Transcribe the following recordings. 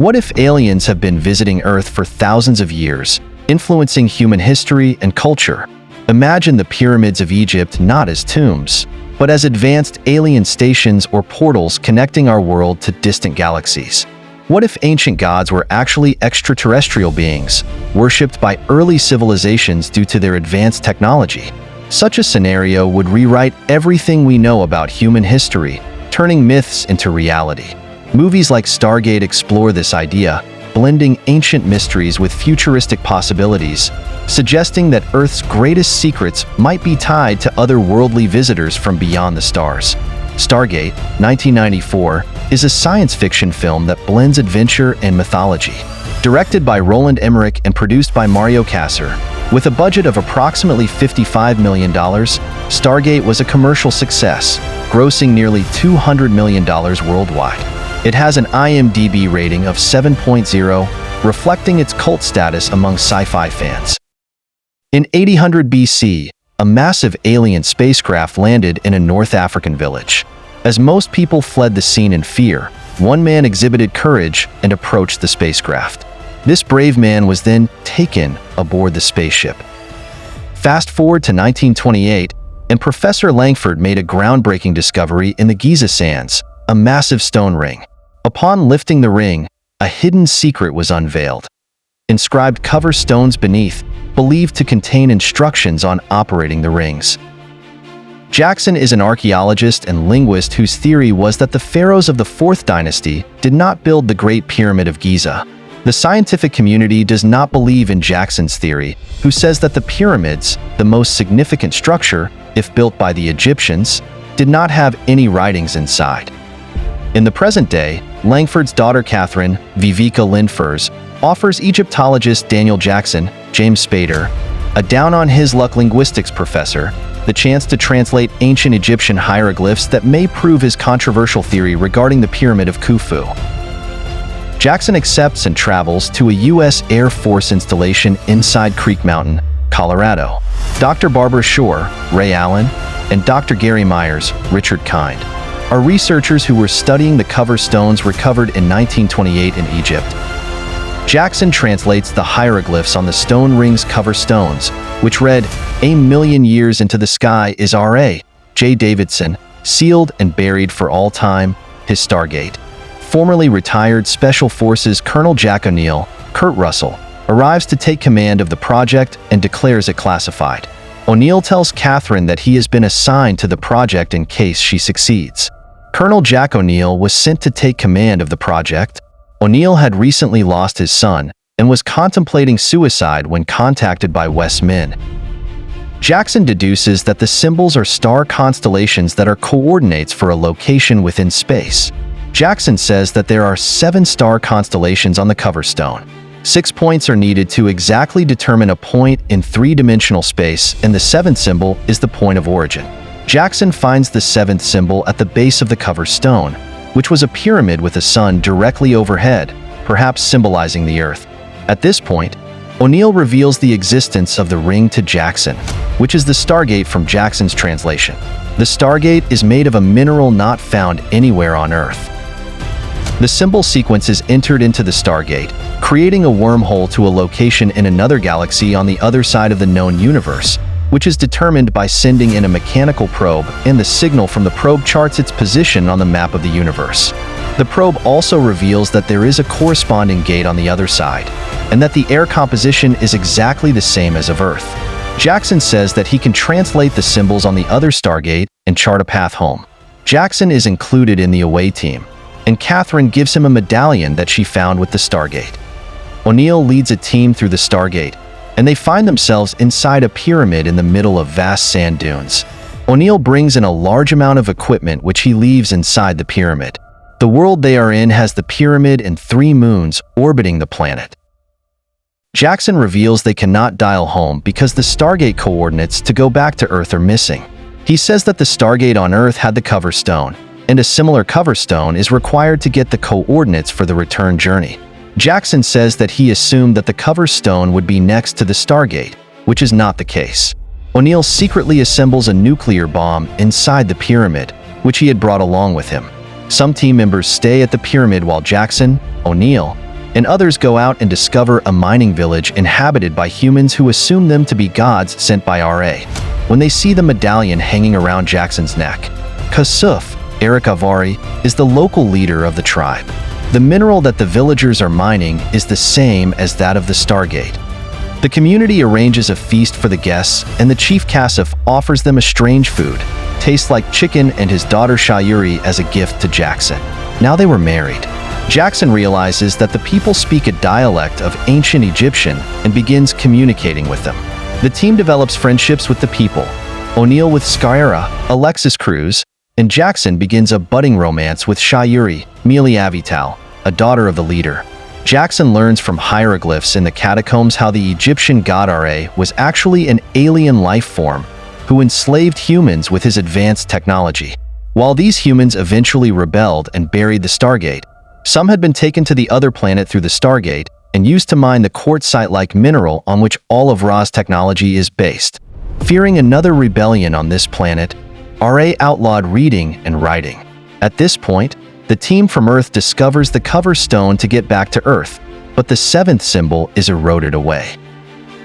What if aliens have been visiting Earth for thousands of years, influencing human history and culture? Imagine the pyramids of Egypt not as tombs, but as advanced alien stations or portals connecting our world to distant galaxies. What if ancient gods were actually extraterrestrial beings, worshipped by early civilizations due to their advanced technology? Such a scenario would rewrite everything we know about human history, turning myths into reality. Movies like Stargate explore this idea, blending ancient mysteries with futuristic possibilities, suggesting that Earth's greatest secrets might be tied to otherworldly visitors from beyond the stars. Stargate, 1994, is a science fiction film that blends adventure and mythology. Directed by Roland Emmerich and produced by Mario Kassar, with a budget of approximately $55 million, Stargate was a commercial success, grossing nearly $200 million worldwide. It has an IMDb rating of 7.0, reflecting its cult status among sci-fi fans. In 800 BC, a massive alien spacecraft landed in a North African village. As most people fled the scene in fear, one man exhibited courage and approached the spacecraft. This brave man was then taken aboard the spaceship. Fast forward to 1928, and Professor Langford made a groundbreaking discovery in the Giza sands, a massive stone ring. Upon lifting the ring, a hidden secret was unveiled. Inscribed cover stones beneath, believed to contain instructions on operating the rings. Jackson is an archaeologist and linguist whose theory was that the pharaohs of the Fourth Dynasty did not build the Great Pyramid of Giza. The scientific community does not believe in Jackson's theory, who says that the pyramids, the most significant structure, if built by the Egyptians, did not have any writings inside. In the present day, Langford's daughter Catherine, Viveca Lindfors, offers Egyptologist Daniel Jackson, James Spader, a down-on-his-luck linguistics professor, the chance to translate ancient Egyptian hieroglyphs that may prove his controversial theory regarding the Pyramid of Khufu. Jackson accepts and travels to a U.S. Air Force installation inside Creek Mountain, Colorado. Dr. Barbara Shore, Ray Allen, and Dr. Gary Myers, Richard Kind, are researchers who were studying the cover stones recovered in 1928 in Egypt. Jackson translates the hieroglyphs on the stone ring's cover stones, which read, "A million years into the sky is R.A. J. Davidson, sealed and buried for all time, his Stargate." Formerly retired Special Forces Colonel Jack O'Neill, Kurt Russell, arrives to take command of the project and declares it classified. O'Neill tells Catherine that he has been assigned to the project in case she succeeds. Colonel Jack O'Neill was sent to take command of the project. O'Neill had recently lost his son and was contemplating suicide when contacted by Wes Min. Jackson deduces that the symbols are star constellations that are coordinates for a location within space. Jackson says that there are 7 star constellations on the cover stone. 6 points are needed to exactly determine a point in 3-dimensional space, and the 7th symbol is the point of origin. Jackson finds the 7th symbol at the base of the cover stone, which was a pyramid with a sun directly overhead, perhaps symbolizing the Earth. At this point, O'Neill reveals the existence of the ring to Jackson, which is the Stargate from Jackson's translation. The Stargate is made of a mineral not found anywhere on Earth. The symbol sequence is entered into the Stargate, creating a wormhole to a location in another galaxy on the other side of the known universe, which is determined by sending in a mechanical probe, and the signal from the probe charts its position on the map of the universe. The probe also reveals that there is a corresponding gate on the other side, and that the air composition is exactly the same as of Earth. Jackson says that he can translate the symbols on the other Stargate and chart a path home. Jackson is included in the away team, and Catherine gives him a medallion that she found with the Stargate. O'Neill leads a team through the Stargate, and they find themselves inside a pyramid in the middle of vast sand dunes. O'Neill brings in a large amount of equipment which he leaves inside the pyramid. The world they are in has the pyramid and 3 moons orbiting the planet. Jackson reveals they cannot dial home because the Stargate coordinates to go back to Earth are missing. He says that the Stargate on Earth had the cover stone, and a similar cover stone is required to get the coordinates for the return journey. Jackson says that he assumed that the cover stone would be next to the Stargate, which is not the case. O'Neill secretly assembles a nuclear bomb inside the pyramid, which he had brought along with him. Some team members stay at the pyramid while Jackson, O'Neill, and others go out and discover a mining village inhabited by humans who assume them to be gods sent by RA. When they see the medallion hanging around Jackson's neck, Khusuf, Eric Avari, is the local leader of the tribe. The mineral that the villagers are mining is the same as that of the Stargate. The community arranges a feast for the guests, and the chief Khusuf offers them a strange food, tastes like chicken, and his daughter Shayuri as a gift to Jackson. Now they were married. Jackson realizes that the people speak a dialect of ancient Egyptian and begins communicating with them. The team develops friendships with the people, O'Neill with Skyra, Alexis Cruz, and Jackson begins a budding romance with Shayuri, Mealy Avital, a daughter of the leader. Jackson learns from hieroglyphs in the catacombs how the Egyptian god Ra was actually an alien life form who enslaved humans with his advanced technology. While these humans eventually rebelled and buried the Stargate, some had been taken to the other planet through the Stargate and used to mine the quartzite-like mineral on which all of Ra's technology is based. Fearing another rebellion on this planet, Ra outlawed reading and writing. At this point, the team from Earth discovers the cover stone to get back to Earth, but the seventh symbol is eroded away.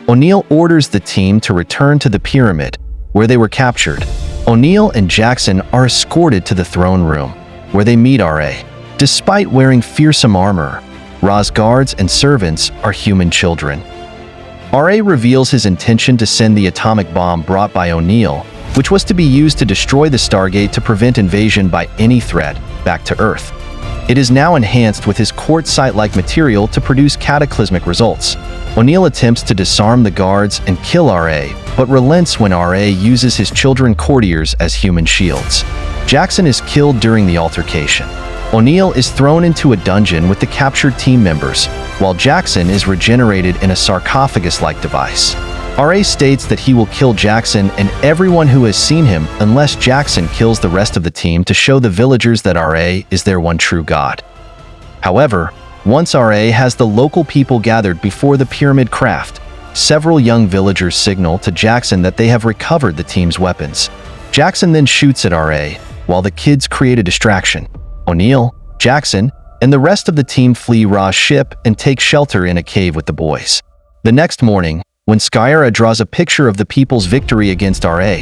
O'Neill orders the team to return to the pyramid, where they were captured. O'Neill and Jackson are escorted to the throne room, where they meet Ra. Despite wearing fearsome armor, Ra's guards and servants are human children. Ra reveals his intention to send the atomic bomb brought by O'Neill, which was to be used to destroy the Stargate to prevent invasion by any threat, back to Earth. It is now enhanced with his quartzite-like material to produce cataclysmic results. O'Neill attempts to disarm the guards and kill Ra, but relents when Ra uses his children courtiers as human shields. Jackson is killed during the altercation. O'Neill is thrown into a dungeon with the captured team members, while Jackson is regenerated in a sarcophagus-like device. Ra states that he will kill Jackson and everyone who has seen him unless Jackson kills the rest of the team to show the villagers that Ra is their one true god. However, once Ra has the local people gathered before the pyramid craft, several young villagers signal to Jackson that they have recovered the team's weapons. Jackson then shoots at Ra, while the kids create a distraction. O'Neill, Jackson, and the rest of the team flee Ra's ship and take shelter in a cave with the boys. The next morning, when Skyra draws a picture of the people's victory against Ra,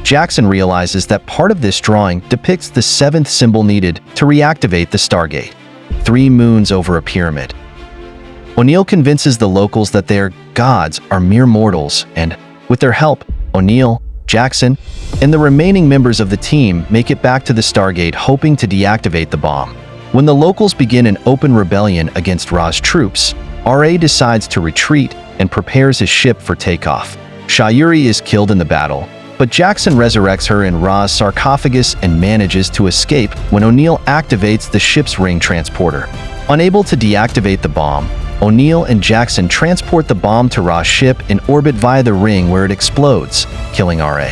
Jackson realizes that part of this drawing depicts the seventh symbol needed to reactivate the Stargate: 3 moons over a pyramid. O'Neill convinces the locals that their gods are mere mortals and, with their help, O'Neill, Jackson, and the remaining members of the team make it back to the Stargate hoping to deactivate the bomb. When the locals begin an open rebellion against Ra's troops, Ra decides to retreat and prepares his ship for takeoff. Shayuri is killed in the battle, but Jackson resurrects her in Ra's sarcophagus and manages to escape when O'Neill activates the ship's ring transporter. Unable to deactivate the bomb, O'Neill and Jackson transport the bomb to Ra's ship in orbit via the ring where it explodes, killing Ra.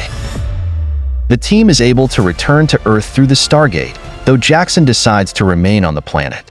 The team is able to return to Earth through the Stargate, though Jackson decides to remain on the planet.